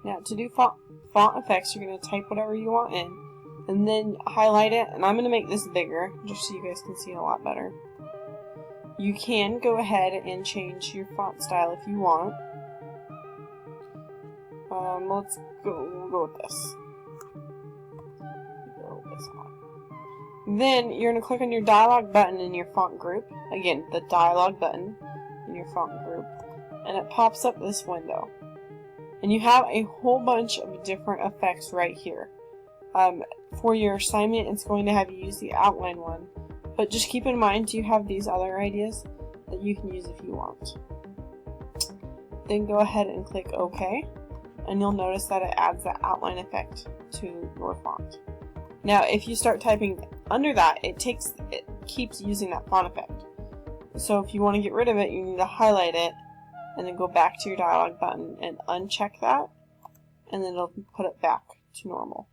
Now to do font effects, you're going to type whatever you want in, and then highlight it, and I'm going to make this bigger, just so you guys can see it a lot better. You can go ahead and change your font style if you want. We'll go with this. Then you're going to click on your dialog button in your font group. Again, the dialog button in your font group. And it pops up this window. And you have a whole bunch of different effects right here. For your assignment, it's going to have you use the outline one. But just keep in mind, you have these other ideas that you can use if you want. Then go ahead and click OK. And you'll notice that it adds that outline effect to your font. Now, if you start typing under that, it keeps using that font effect. So if you want to get rid of it, you need to highlight it, and then go back to your dialog button and uncheck that, and then it'll put it back to normal.